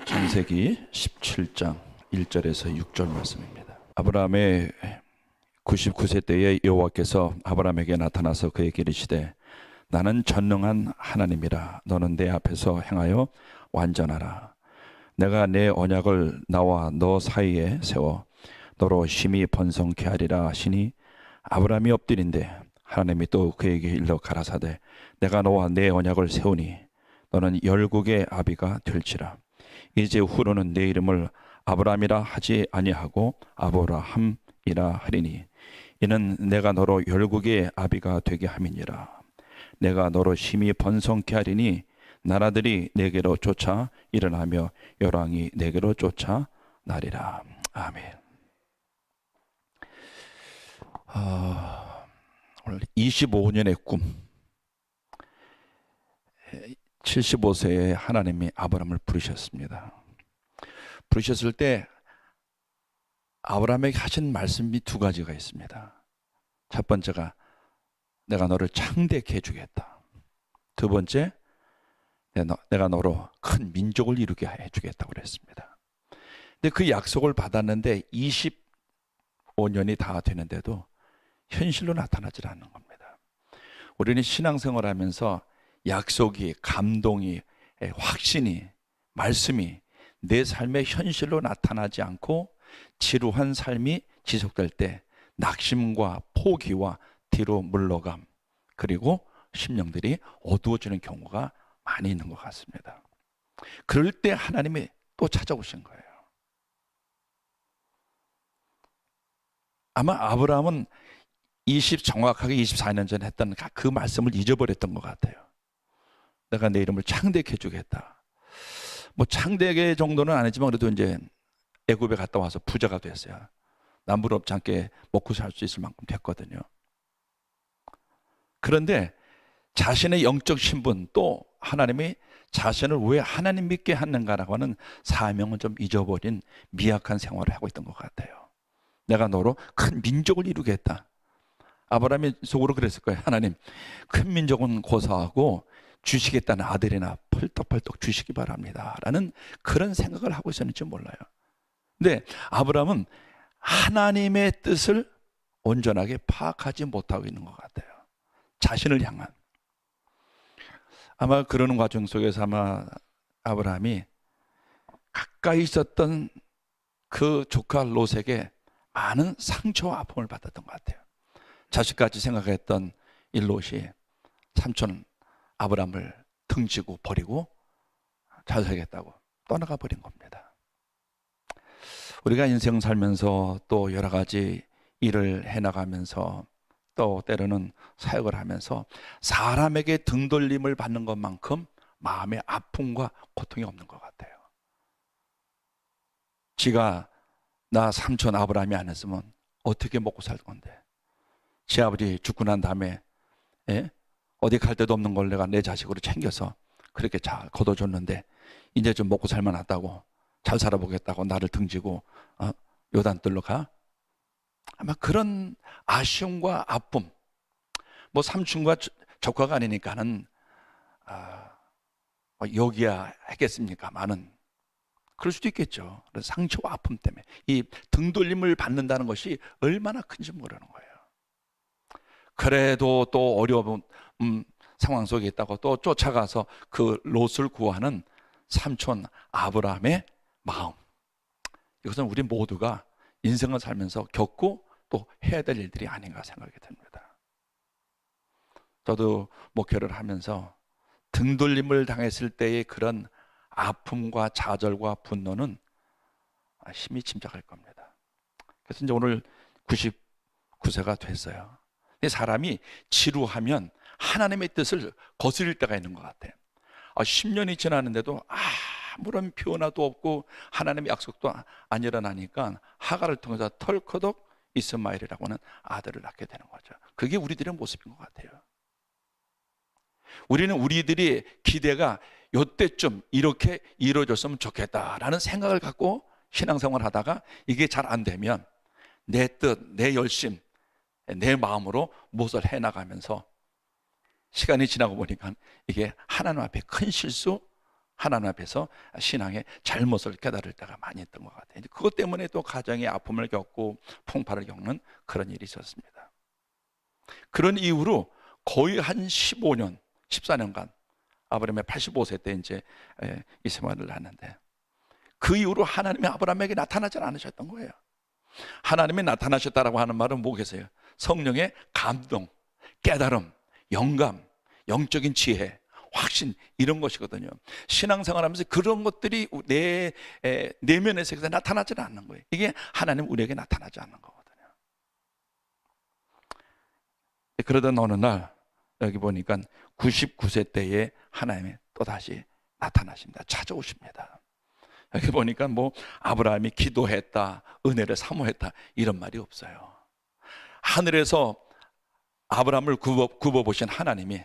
창세기 17장 1절에서 6절 말씀입니다. 아브라함의 99세 때에 여호와께서 아브라함에게 나타나서 그에게 이르시되 나는 전능한 하나님이라. 너는 내 앞에서 행하여 완전하라. 내가 내 언약을 나와 너 사이에 세워 너로 심히 번성케 하리라 하시니 아브라함이 엎드린데 하나님이 또 그에게 일러 가라사대 내가 너와 내 언약을 세우니 너는 열국의 아비가 될지라. 이제 후로는 내 이름을 아브라함이라 하지 아니하고 아브라함이라 하리니 이는 내가 너로 열국의 아비가 되게 함이니라. 내가 너로 심히 번성케 하리니 나라들이 내게로 쫓아 일어나며 열왕이 내게로 쫓아 나리라. 아멘. 오늘 25년의 꿈. 75세에 하나님이 아브라함을 부르셨습니다. 부르셨을 때 아브라함에게 하신 말씀이 두 가지가 있습니다. 첫 번째가 내가 너를 창대케 해주겠다. 두 번째, 내가 너로 큰 민족을 이루게 해주겠다고 그랬습니다. 근데 그 약속을 받았는데 25년이 다 되는데도 현실로 나타나지 않는 겁니다. 우리는 신앙생활을 하면서 약속이, 감동이, 확신이, 말씀이 내 삶의 현실로 나타나지 않고 지루한 삶이 지속될 때 낙심과 포기와 뒤로 물러감, 그리고 심령들이 어두워지는 경우가 많이 있는 것 같습니다. 그럴 때 하나님이 또 찾아오신 거예요. 아마 아브라함은 정확하게 24년 전에 했던 그 말씀을 잊어버렸던 것 같아요. 내가 내 이름을 창대케 해주겠다. 뭐 창대계 정도는 아니지만 그래도 이제 애굽에 갔다 와서 부자가 됐어요. 남부럽지 않게 먹고 살 수 있을 만큼 됐거든요. 그런데 자신의 영적 신분, 또 하나님이 자신을 왜 하나님 믿게 하는가라고 하는 사명을 좀 잊어버린 미약한 생활을 하고 있던 것 같아요. 내가 너로 큰 민족을 이루겠다. 아브라함이 속으로 그랬을 거예요. 하나님, 큰 민족은 고사하고 주시겠다는 아들이나 펄떡펄떡 주시기 바랍니다 라는 그런 생각을 하고 있었는지 몰라요. 근데 아브라함은 하나님의 뜻을 온전하게 파악하지 못하고 있는 것 같아요. 자신을 향한. 아마 그러는 과정 속에서 아마 아브라함이 가까이 있었던 그 조카 롯에게 많은 상처와 아픔을 받았던 것 같아요. 자식같이 생각했던 이 롯이 삼촌 아브라함을 등지고 버리고 잘 살겠다고 떠나가 버린 겁니다. 우리가 인생 살면서 또 여러 가지 일을 해나가면서 또 때로는 사역을 하면서 사람에게 등돌림을 받는 것만큼 마음의 아픔과 고통이 없는 것 같아요. 지가 나 삼촌 아브라함이 안 했으면 어떻게 먹고 살 건데, 지 아버지 죽고 난 다음에 어디 갈 데도 없는 걸 내가 내 자식으로 챙겨서 그렇게 잘 거둬줬는데 이제 좀 먹고 살만하다고 잘 살아보겠다고 나를 등지고 요단뜰로 가? 아마 그런 아쉬움과 아픔, 뭐 삼촌과 조카가 아니니까는 여기야 했겠습니까만은 그럴 수도 있겠죠. 상처와 아픔 때문에 이 등돌림을 받는다는 것이 얼마나 큰지 모르는 거예요. 그래도 또 어려운 상황 속에 있다고 또 쫓아가서 그 롯을 구하는 삼촌 아브라함의 마음, 이것은 우리 모두가 인생을 살면서 겪고 또 해야 될 일들이 아닌가 생각이 듭니다. 저도 목회를 하면서 등돌림을 당했을 때의 그런 아픔과 좌절과 분노는 힘이 짐작할 겁니다. 그래서 이제 오늘 99세가 됐어요. 사람이 지루하면 하나님의 뜻을 거스릴 때가 있는 것 같아요. 10년이 지났는데도 아무런 변화도 없고 하나님의 약속도 안 일어나니까 하갈을 통해서 털커덕 이스마엘이라고 하는 아들을 낳게 되는 거죠. 그게 우리들의 모습인 것 같아요. 우리는 우리들이 기대가 이때쯤 이렇게 이루어졌으면 좋겠다라는 생각을 갖고 신앙생활을 하다가 이게 잘 안 되면 내 뜻, 내 열심, 내 마음으로 무엇을 해나가면서 시간이 지나고 보니까 이게 하나님 앞에 큰 실수, 하나님 앞에서 신앙의 잘못을 깨달을 때가 많이 있던 것 같아요. 그것 때문에 또 가정의 아픔을 겪고 풍파를 겪는 그런 일이 있었습니다. 그런 이후로 거의 한 15년, 14년간 아브라함이 85세 때 이제 이스마엘을 낳았는데 그 이후로 하나님이 아브라함에게 나타나지 않으셨던 거예요. 하나님이 나타나셨다라고 하는 말은 뭐겠어요? 성령의 감동, 깨달음, 영감, 영적인 지혜, 확신, 이런 것이거든요. 신앙생활하면서 그런 것들이 내 내면의 세계에서 나타나지는 않는 거예요. 이게 하나님 우리에게 나타나지 않는 거거든요. 그러던 어느 날 여기 보니까 99세 때에 하나님이 또다시 나타나십니다. 찾아오십니다. 여기 보니까 뭐 아브라함이 기도했다, 은혜를 사모했다, 이런 말이 없어요. 하늘에서 아브라함을 굽어보신 하나님이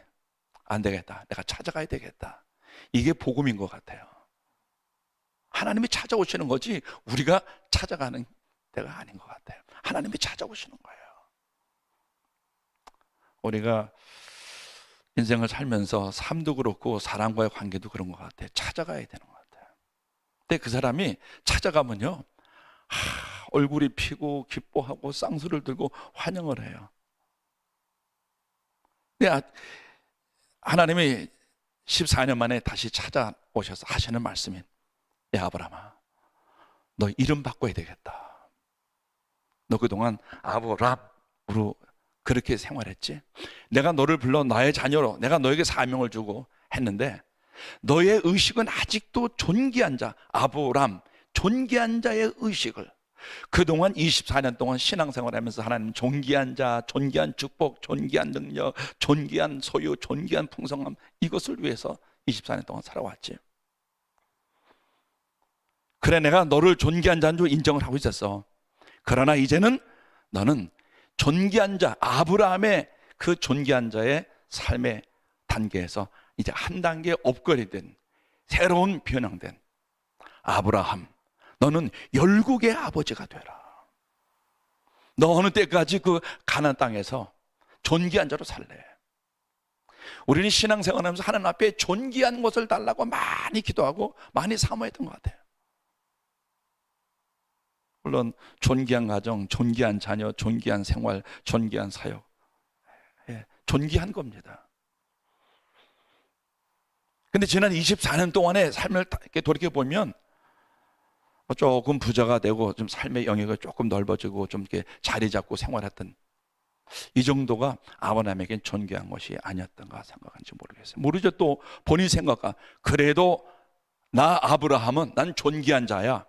안 되겠다, 내가 찾아가야 되겠다, 이게 복음인 것 같아요. 하나님이 찾아오시는 거지 우리가 찾아가는 데가 아닌 것 같아요. 하나님이 찾아오시는 거예요. 우리가 인생을 살면서 삶도 그렇고 사람과의 관계도 그런 것 같아요. 찾아가야 되는 것 같아요. 근데 그 사람이 찾아가면요, 얼굴이 피고 기뻐하고 쌍수를 들고 환영을 해요. 근데 하나님이 14년 만에 다시 찾아오셔서 하시는 말씀이, 야 아브라함아, 너 이름 바꿔야 되겠다. 너 그동안 아브람으로 그렇게 생활했지? 내가 너를 불러 나의 자녀로 내가 너에게 사명을 주고 했는데 너의 의식은 아직도 존귀한 자, 아브람, 존귀한 자의 의식을, 그동안 24년 동안 신앙생활하면서 하나님 존귀한 자, 존귀한 축복, 존귀한 능력, 존귀한 소유, 존귀한 풍성함, 이것을 위해서 24년 동안 살아왔지. 그래, 내가 너를 존귀한 자인 줄 인정을 하고 있었어. 그러나 이제는 너는 존귀한 자, 아브라함의 그 존귀한 자의 삶의 단계에서 이제 한 단계 업그레이드된, 새로운 변형된 아브라함, 너는 열국의 아버지가 되라. 너 어느 때까지 그 가나안 땅에서 존귀한 자로 살래? 우리는 신앙생활하면서 하나님 앞에 존귀한 것을 달라고 많이 기도하고 많이 사모했던 것 같아요. 물론 존귀한 가정, 존귀한 자녀, 존귀한 생활, 존귀한 사역, 존귀한 겁니다. 근데 지난 24년 동안의 삶을 이렇게 돌이켜보면 조금 부자가 되고 좀 삶의 영역이 조금 넓어지고 좀 이렇게 자리 잡고 생활했던 이 정도가 아브라함에겐 존귀한 것이 아니었던가 생각하는지 모르겠어요. 모르죠. 또 본인 생각과, 그래도 나 아브라함은 난 존귀한 자야.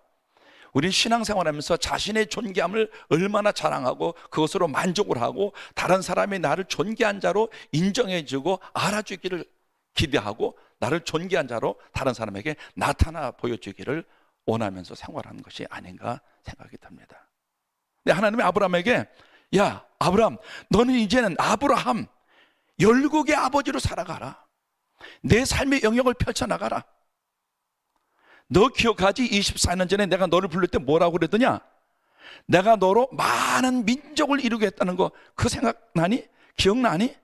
우린 신앙생활하면서 자신의 존귀함을 얼마나 자랑하고 그것으로 만족을 하고 다른 사람이 나를 존귀한 자로 인정해주고 알아주기를 기대하고 나를 존귀한 자로 다른 사람에게 나타나 보여주기를 원하면서 생활하는 것이 아닌가 생각이 듭니다. 근데 하나님이 아브라함에게, 야 아브라함, 너는 이제는 아브라함, 열국의 아버지로 살아가라. 내 삶의 영역을 펼쳐나가라. 너 기억하지? 24년 전에 내가 너를 부를 때 뭐라고 그랬더냐? 내가 너로 많은 민족을 이루겠다는 거, 그 생각나니? 기억나니?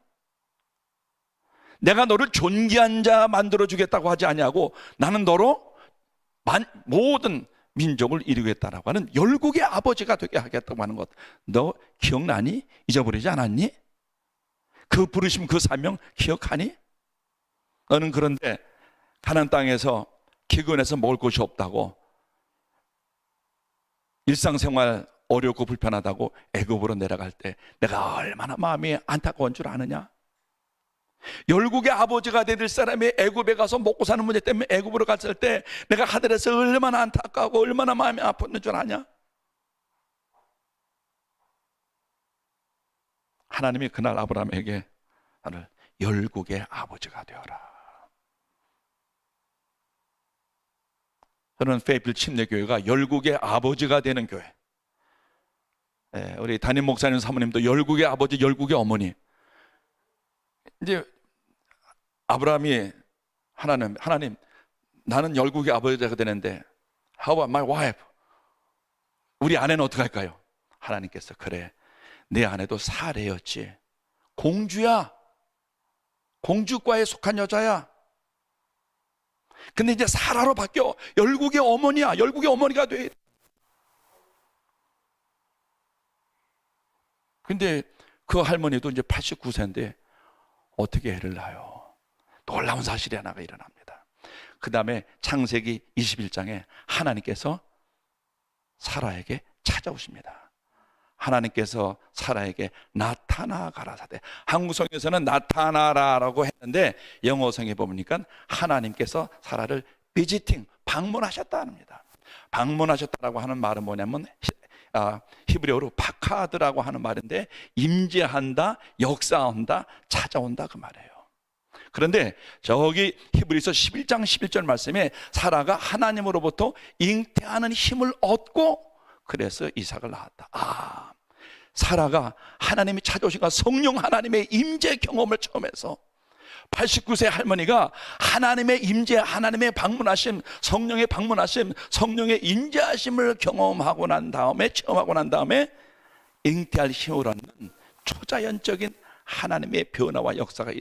내가 너를 존귀한 자 만들어주겠다고 하지 아니하고 나는 너로 모든 민족을 이루겠다라고 하는 열국의 아버지가 되게 하겠다고 하는 것, 너 기억나니? 잊어버리지 않았니? 그 부르심, 그 사명 기억하니? 너는 그런데 가나안 땅에서 기근해서 먹을 것이 없다고 일상생활 어렵고 불편하다고 애굽으로 내려갈 때 내가 얼마나 마음이 안타까운 줄 아느냐? 열국의 아버지가 되될 사람이 애굽에 가서 먹고 사는 문제 때문에 애굽으로 갔을 때 내가 하늘에서 얼마나 안타까워 얼마나 마음이 아팠는 줄 아냐? 하나님이 그날 아브라함에게 나를 열국의 아버지가 되어라. 저는 페이필 침례교회가 열국의 아버지가 되는 교회. 우리 담임 목사님 사모님도 열국의 아버지, 열국의 어머니. 이제 아브라함이 하나님 나는 열국의 아버지가 되는데 How about my wife? 우리 아내는 어떻게 할까요? 하나님께서 그래, 내 아내도 사례였지. 공주야. 공주과에 속한 여자야. 근데 이제 사라로 바뀌어 열국의 어머니야. 열국의 어머니가 돼. 근데 그 할머니도 이제 89세인데 어떻게 애를 낳아요? 놀라운 사실이 하나가 일어납니다. 그 다음에 창세기 21장에 하나님께서 사라에게 찾아오십니다. 하나님께서 사라에게 나타나 가라사대. 한국성에서는 나타나라라고 했는데 영어성에 보니까 하나님께서 사라를 비지팅, 방문하셨다 합니다. 방문하셨다라고 하는 말은 뭐냐면 히브리어로 파카드라고 하는 말인데 임재한다, 역사한다, 찾아온다 그 말이에요. 그런데 저기 히브리서 11장 11절 말씀에 사라가 하나님으로부터 잉태하는 힘을 얻고 그래서 이삭을 낳았다. 사라가 하나님이 찾아오신 성령 하나님의 임재 경험을 처음 해서 89세 할머니가 하나님의 임재, 하나님의 방문하심, 성령의 방문하심, 성령의 임재하심을 경험하고 난 다음에, 체험하고 난 다음에 잉태할 힘을 얻는 초자연적인 하나님의 변화와 역사가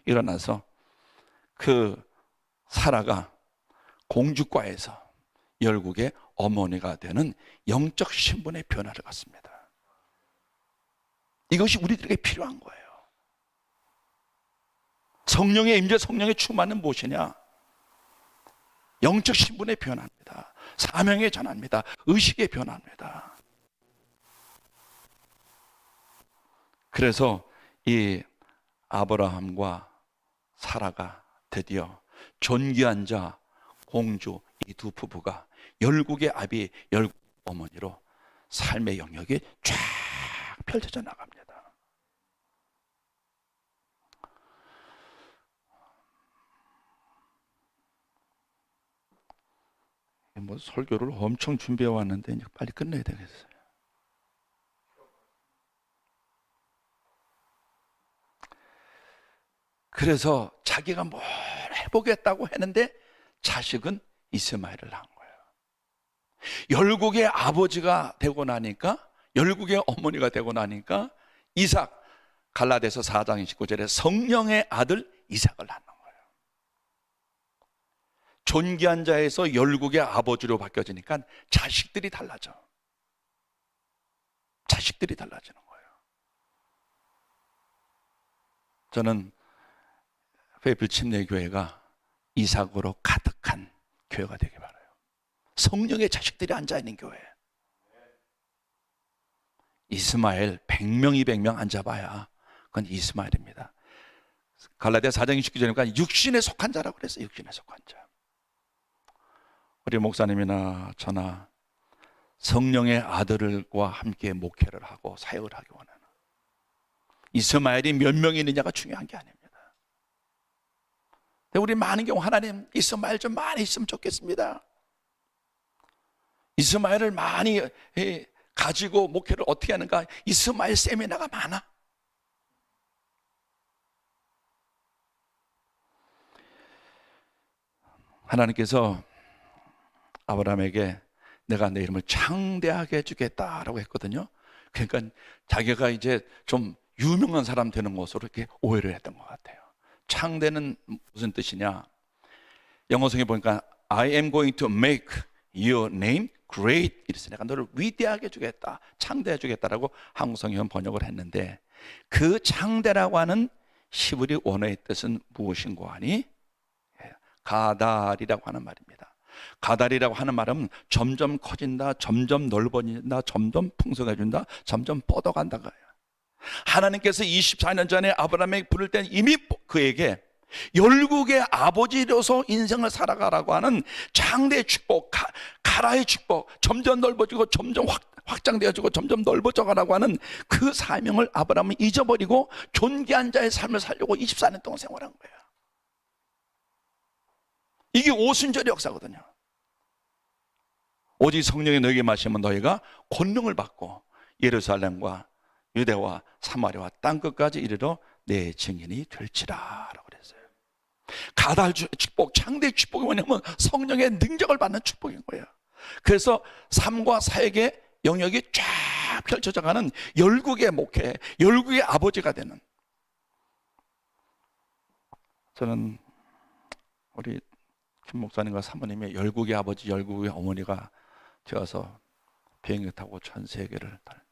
일어나서 그 사라가 공주과에서 열국의 어머니가 되는 영적 신분의 변화를 갖습니다. 이것이 우리들에게 필요한 거예요. 성령의 임재, 성령의 충만은 무엇이냐? 영적 신분의 변화입니다. 사명의 전환입니다. 의식의 변화입니다. 그래서 이 아브라함과 사라가 드디어 존귀한 자, 공주 이 두 부부가 열국의 아비, 열국 어머니로 삶의 영역이 쫙 펼쳐져 나갑니다. 뭐 설교를 엄청 준비해 왔는데 이제 빨리 끝내야 되겠어요. 그래서 자기가 뭘 해보겠다고 했는데 자식은 이스마엘을 낳은 거예요. 열국의 아버지가 되고 나니까, 열국의 어머니가 되고 나니까 이삭, 갈라디아서 4장 29절에 성령의 아들 이삭을 낳는 거예요. 존귀한 자에서 열국의 아버지로 바뀌어지니까 자식들이 달라져. 자식들이 달라지는 거예요. 저는 페이필 침례교회가 이삭으로 가득한 교회가 되길 바라요. 성령의 자식들이 앉아있는 교회. 이스마엘 100명 200명 앉아봐야 그건 이스마엘입니다. 갈라디아 4장 29절이니까 육신에 속한 자라고 그랬어요. 육신에 속한 자. 우리 목사님이나 저나 성령의 아들과 함께 목회를 하고 사역을 하기 원하는, 이스마엘이 몇 명이 있느냐가 중요한 게 아닙니다. 우리 많은 경우 하나님 이스마엘 좀 많이 있으면 좋겠습니다. 이스마엘을 많이 가지고 목회를 어떻게 하는가? 이스마엘 세미나가 많아. 하나님께서 아브라함에게 내가 내 이름을 창대하게 해주겠다라고 했거든요. 그러니까 자기가 이제 좀 유명한 사람 되는 것으로 이렇게 오해를 했던 것 같아요. 창대는 무슨 뜻이냐? 영어성에 보니까 I am going to make your name great. 이랬어요. 내가 너를 위대하게 해주겠다, 창대해 주겠다라고 한국성에는 번역을 했는데, 그 창대라고 하는 히브리 원어의 뜻은 무엇인고 하니 가달이라고 하는 말입니다. 가달이라고 하는 말은 점점 커진다, 점점 넓어진다, 점점 풍성해진다, 점점 뻗어간다 거예요. 하나님께서 24년 전에 아브라함에게 부를 때는 이미 그에게 열국의 아버지로서 인생을 살아가라고 하는 장대의 축복, 가라의 축복, 점점 넓어지고 점점 확장되어지고 점점 넓어져 가라고 하는 그 사명을 아브라함은 잊어버리고 존귀한 자의 삶을 살려고 24년 동안 생활한 거예요. 이게 오순절의 역사거든요. 오직 성령이 너에게 마시면 너희가 권능을 받고 예루살렘과 유대와 사마리아와 땅끝까지 이르러 내 증인이 될지라 라고 그랬어요. 가달 축복, 창대 축복이 뭐냐면 성령의 능력을 받는 축복인 거예요. 그래서 삶과 사역의 영역이 쫙 펼쳐져 가는 열국의 목회, 열국의 아버지가 되는. 저는 우리 김 목사님과 사모님의 열국의 아버지, 열국의 어머니가 되어서 비행기 타고 전 세계를 다녔다.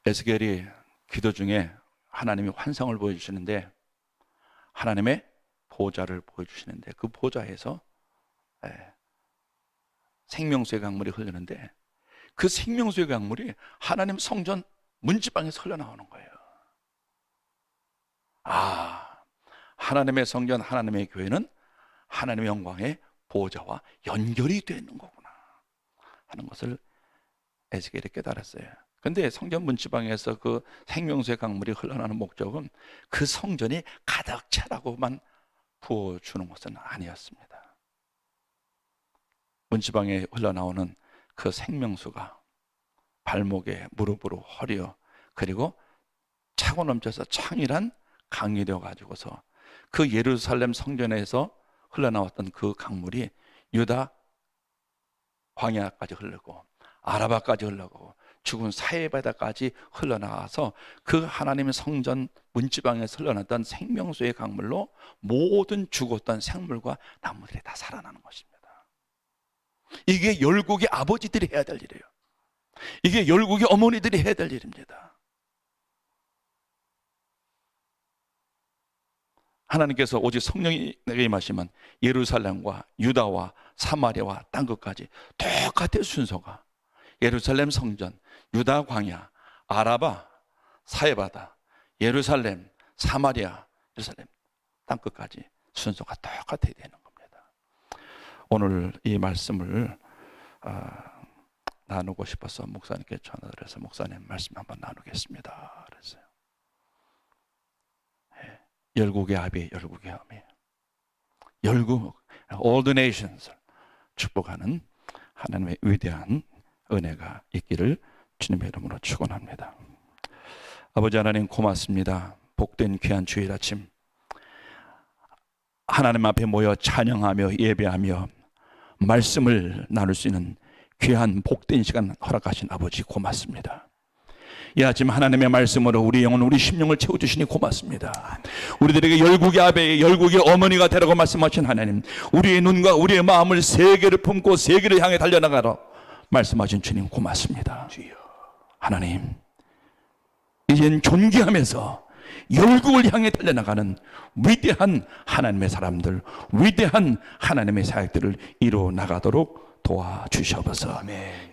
에스겔이 기도 중에 하나님이 환상을 보여주시는데 하나님의 보좌를 보여주시는데 그 보좌에서 생명수의 강물이 흐르는데 그 생명수의 강물이 하나님 성전 문지방에서 흘러나오는 거예요. 하나님의 성전, 하나님의 교회는 하나님의 영광의 보좌와 연결이 되는 거구나 하는 것을 에스겔이 깨달았어요. 근데 성전 문지방에서 그 생명수의 강물이 흘러나오는 목적은 그 성전이 가득 차라고만 부어주는 것은 아니었습니다. 문지방에 흘러나오는 그 생명수가 발목에, 무릎으로, 허리어, 그리고 차고 넘쳐서 창이란 강이 되어 가지고서 그 예루살렘 성전에서 흘러나왔던 그 강물이 유다 광야까지 흐르고 아라바까지 흘러가고 죽은 사해바다까지 흘러나가서 그 하나님의 성전 문지방에서 흘러났던 생명수의 강물로 모든 죽었던 생물과 나무들이 다 살아나는 것입니다. 이게 열국의 아버지들이 해야 될 일이에요. 이게 열국의 어머니들이 해야 될 일입니다. 하나님께서 오직 성령이 내게 임하시면 예루살렘과 유다와 사마리아와 땅끝까지 똑같은 순서가 예루살렘 성전, 유다 광야, 아라바, 사해바다, 예루살렘, 사마리아, 예루살렘 땅끝까지 순서가 똑같아야 되는 겁니다. 오늘 이 말씀을 나누고 싶어서 목사님께 전화드려서 목사님 말씀 한번 나누겠습니다 그랬어요. 열국의 아비, 열국의 어미, 열국, all the nations 축복하는 하나님의 위대한 은혜가 있기를 주님의 이름으로 축원합니다. 아버지 하나님 고맙습니다. 복된 귀한 주일 아침 하나님 앞에 모여 찬양하며 예배하며 말씀을 나눌 수 있는 귀한 복된 시간 허락하신 아버지 고맙습니다. 이 아침 하나님의 말씀으로 우리 영혼, 우리 심령을 채워주시니 고맙습니다. 우리들에게 열국의 아베, 열국의 어머니가 되라고 말씀하신 하나님, 우리의 눈과 우리의 마음을 세계를 품고 세계를 향해 달려나가라 말씀하신 주님 고맙습니다. 하나님, 이젠 존귀하면서 열국을 향해 달려나가는 위대한 하나님의 사람들, 위대한 하나님의 사역들을 이루어 나가도록 도와주시옵소서.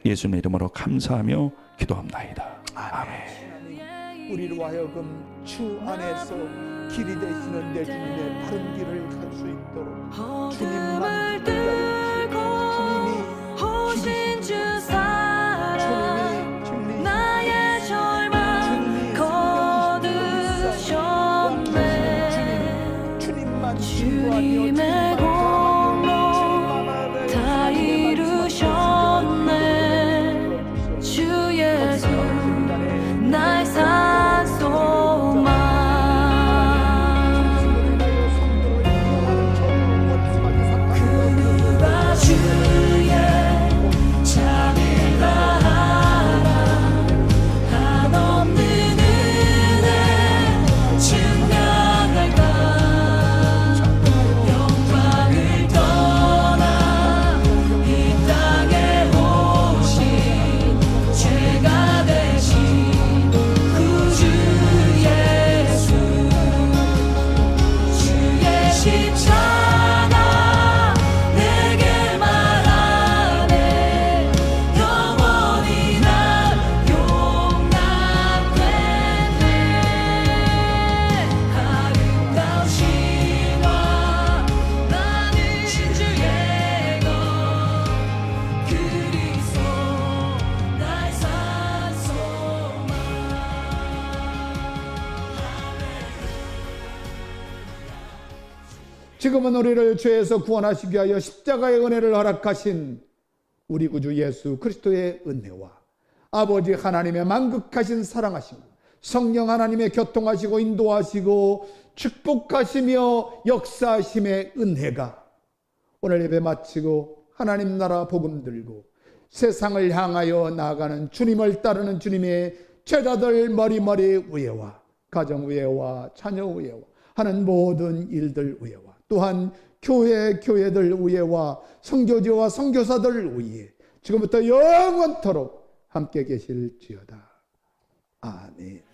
예수님의 이름으로 감사하며 기도합나이다. 아멘. 우리로 하여금 주 안에서 길이 되시는 내 주님의 바른 길을 갈 수 있도록 주님만 붙들고 주님이 주 사랑 주님이 나의 절망 거두셨네. 주님만 주님의 공로 다 이루셨네. 주 예수 나의 산소망. 그 누가 주의 자비를 알아. 한없는 은혜 증명할까. 영광 지금은 우리를 죄에서 구원하시기 위하여 십자가의 은혜를 허락하신 우리 구주 예수 그리스도의 은혜와 아버지 하나님의 만극하신 사랑하심, 성령 하나님의 교통하시고 인도하시고 축복하시며 역사하심의 은혜가 오늘 예배 마치고 하나님 나라 복음 들고 세상을 향하여 나아가는 주님을 따르는 주님의 제자들 머리머리 위에와 가정 위에와 자녀 위에와 하는 모든 일들 위에와 또한 교회들 위에와 선교지와 선교사들 위에 지금부터 영원토록 함께 계실지어다. 아멘.